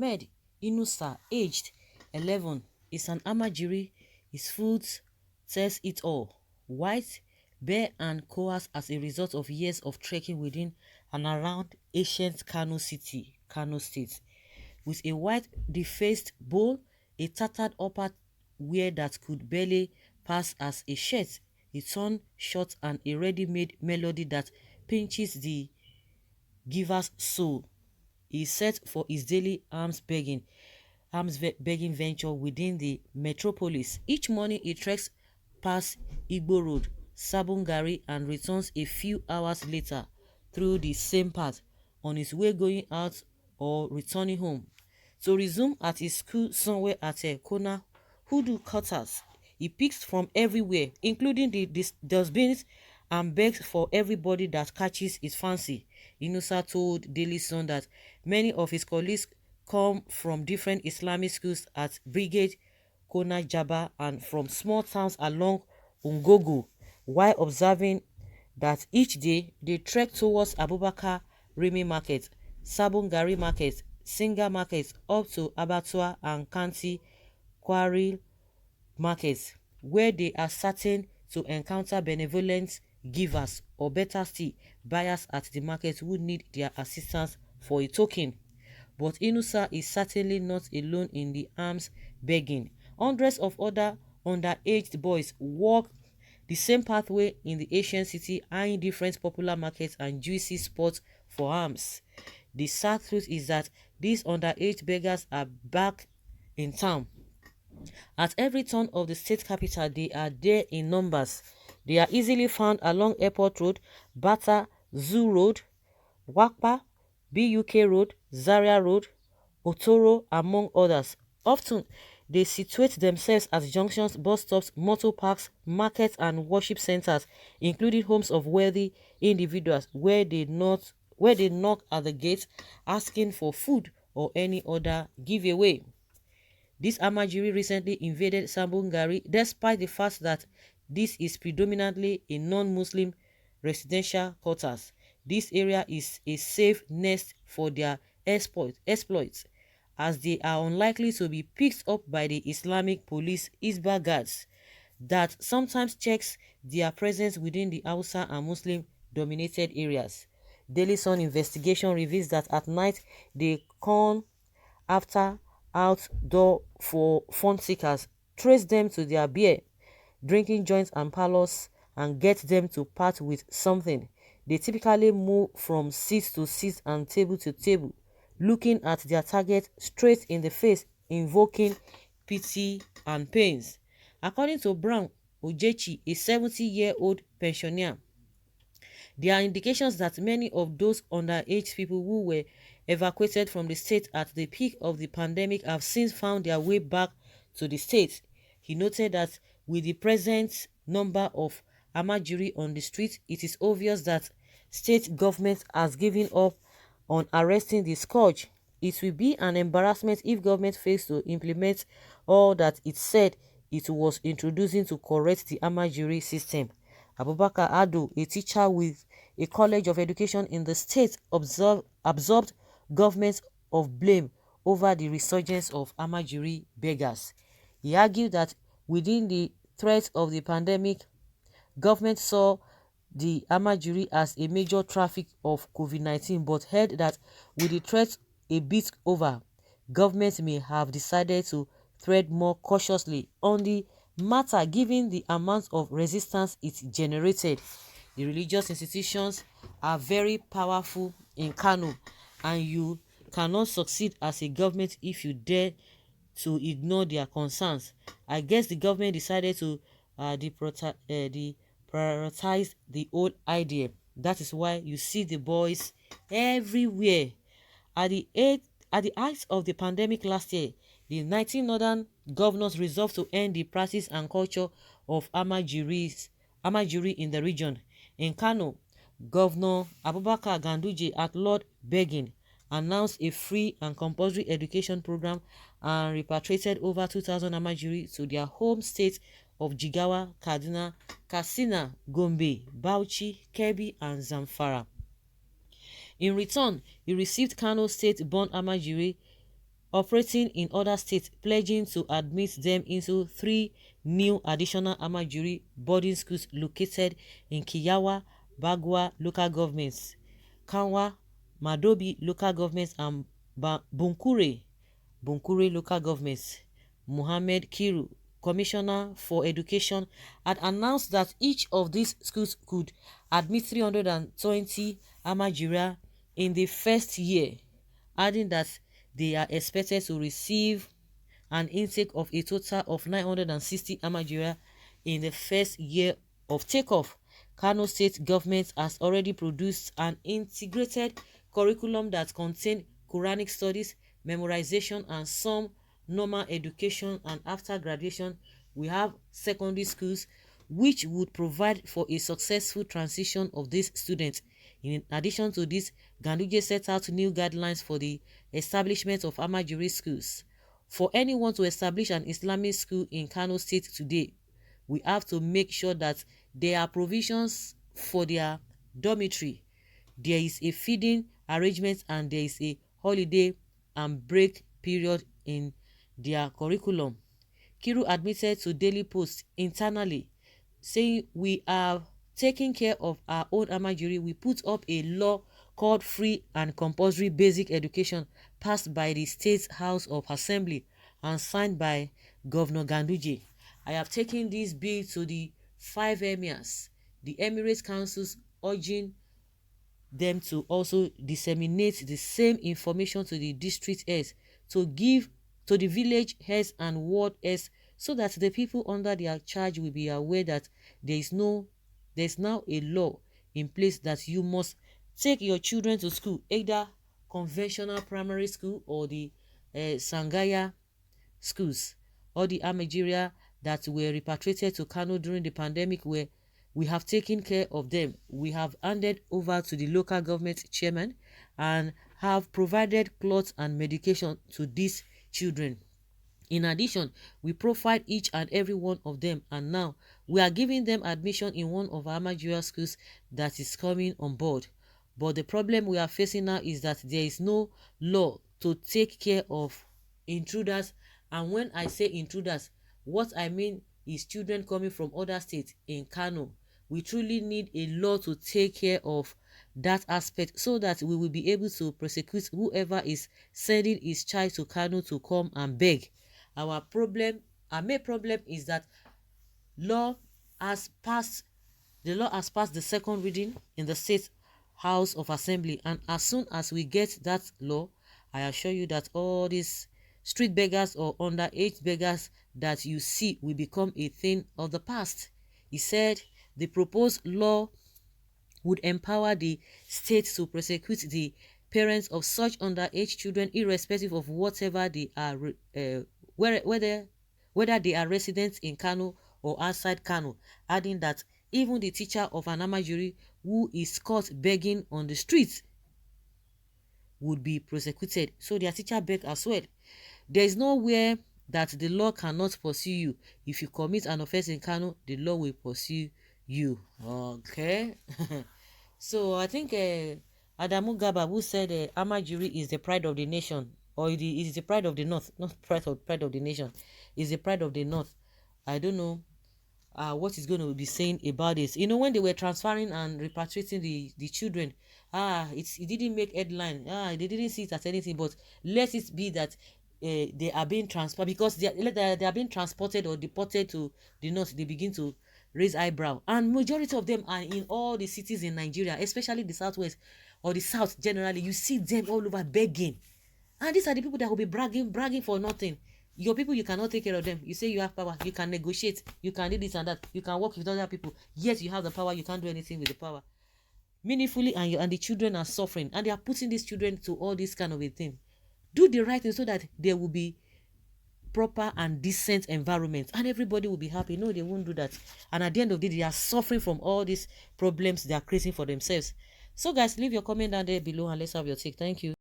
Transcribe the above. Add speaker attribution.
Speaker 1: Ahmed Inusa, aged 11, is an Almajiri. His food says it all. White, bare and coarse as a result of years of trekking within and around ancient Kano city, Kano state. With a white defaced bowl, a tattered upper wear that could barely pass as a shirt, a torn short and a ready-made melody that pinches the giver's soul. He is set for his daily begging venture within the metropolis. Each morning he treks past Igbo Road, Sabungari, and returns a few hours later through the same path on his way going out or returning home to resume at his school somewhere at a corner hoodoo cutters. He picks from everywhere, including the dustbins, and begs for everybody that catches his fancy. Inusa told Daily Sun that many of his colleagues come from different Islamic schools at Brigade, Kona Jaba, and from small towns along Ungogo, while observing that each day they trek towards Abubakar Rimi Market, Sabon Gari Market, Singa Market, up to Abattoir and Kanti Quarry Markets, where they are certain to encounter benevolent givers or better still, buyers at the market who need their assistance for a token. But Inusa is certainly not alone in the arms begging. Hundreds of other underaged boys walk the same pathway in the ancient city, eyeing different popular markets and juicy spots for alms. The sad truth is that these underage beggars are back in town. At every turn of the state capital, they are there in numbers. They are easily found along Airport Road, Bata, Zoo Road, Wakpa, BUK Road, Zaria Road, Otoro, among others. Often, they situate themselves at junctions, bus stops, motor parks, markets, and worship centers, including homes of wealthy individuals, where they knock at the gates asking for food or any other giveaway. This Almajiri recently invaded Sambungari despite the fact that this is predominantly a non-Muslim residential quarters. This area is a safe nest for their exploits, as they are unlikely to be picked up by the Islamic police Isba guards that sometimes checks their presence within the Hausa and Muslim dominated areas. Daily Sun investigation reveals that at night they come after outdoor for fun seekers, trace them to their beer, drinking joints and parlors, and get them to part with something. They typically move from seat to seat and table to table, looking at their target straight in the face, invoking pity and pains. According to Brown Ojechi, a 70-year-old pensioner, there are indications that many of those underage people who were evacuated from the state at the peak of the pandemic have since found their way back to the state. He noted that with the present number of Amajiri on the street, it is obvious that state government has given up on arresting the scourge. It will be an embarrassment if government fails to implement all that it said it was introducing to correct the Amajiri system. Abubakar Ado, a teacher with a college of education in the state, absorbed government of blame over the resurgence of Amajiri beggars. He argued that within the threat of the pandemic, government saw the Amajiri as a major traffic of COVID-19, but heard that with the threat a bit over, government may have decided to tread more cautiously on the matter given the amount of resistance it generated. The religious institutions are very powerful in Kano, and you cannot succeed as a government if you dare to ignore their concerns. I guess the government decided to deprioritize the old idea. That is why you see the boys everywhere. At the height of the pandemic last year, the 19 northern governors resolved to end the practice and culture of Amajiri in the region. In Kano, Governor Abubakar Ganduje, at Lord begging, announced a free and compulsory education program and repatriated over 2,000 Amajiri to their home states of Jigawa, Kaduna, Katsina, Gombe, Bauchi, Kebbi, and Zamfara. In return, he received Kano State-born Almajiri operating in other states, pledging to admit them into 3 new additional Almajirai boarding schools located in Kiyawa, Bagua local governments, Kanwa, Madobi local governments, and Bunkure local governments. Mohammed Kiru, Commissioner for Education, had announced that each of these schools could admit 320 Almajirai in the first year, adding that they are expected to receive an intake of a total of 960 Almajirai in the first year of takeoff. Kano state government has already produced an integrated curriculum that contains Quranic studies, memorization, and some normal education. And after graduation, we have secondary schools which would provide for a successful transition of these students. In addition to this, Ganduje set out new guidelines for the establishment of Almajirai schools. For anyone to establish an Islamic school in Kano State today, we have to make sure that there are provisions for their dormitory, there is a feeding arrangement, and there is a holiday and break period in their curriculum. Kiru admitted to Daily Post internally, saying, "We are taking care of our own Almajirai. We put up a law called Free and Compulsory Basic Education, passed by the State House of Assembly and signed by Governor Ganduje. I have taken this bill to the 5 emirs, the Emirates councils, urging them to also disseminate the same information to the district heads, to give to the village heads and ward heads, so that the people under their charge will be aware that there's now a law in place that you must take your children to school, either conventional primary school or the Sangaya schools. All the Almajirai that were repatriated to Kano during the pandemic, where we have taken care of them. We have handed over to the local government chairman and have provided clothes and medication to these children. In addition, we profiled each and every one of them, and now we are giving them admission in one of our Almajirai schools that is coming on board. But the problem we are facing now is that there is no law to take care of intruders. And when I say intruders, what I mean is children coming from other states in Kano. We truly need a law to take care of that aspect, so that we will be able to prosecute whoever is sending his child to Kano to come and beg. Our main problem is that law has passed the law has passed the second reading in the State House of Assembly, and as soon as we get that law, I assure you that all these street beggars or underage beggars that you see will become a thing of the past. He said the proposed law would empower the state to prosecute the parents of such underage children, irrespective of whatever they are, whether they are residents in Kano or outside Kano, adding that even the teacher of an Almajiri who is caught begging on the streets would be prosecuted. So their teacher beg as well. There is nowhere that the law cannot pursue you. If you commit an offense in Kano, the law will pursue you. Okay. So I think Adamu Gaba, who said Almajiri is the pride of the nation, or it is the pride of the north, not pride of the nation, is the pride of the north. I don't know what he's going to be saying about this. You know, when they were transferring and repatriating the children, it didn't make headline. They didn't see it as anything, but let it be that they are being transferred, because they are being transported or deported to the north. They begin to raise eyebrow, and majority of them are in all the cities in Nigeria, especially the southwest or the south generally. You see them all over begging, and these are the people that will be bragging for nothing. Your people, you cannot take care of them. You say you have power, you can negotiate, you can do this and that, you can work with other people, yet you have the power, you can't do anything with the power meaningfully, and the children are suffering, and they are putting these children to all this kind of a thing. Do the right thing so that there will be proper and decent environment and everybody will be happy. No, they won't do that, and at the end of the day, they are suffering from all these problems they are creating for themselves. So guys, leave your comment down there below and let's have your take. Thank you.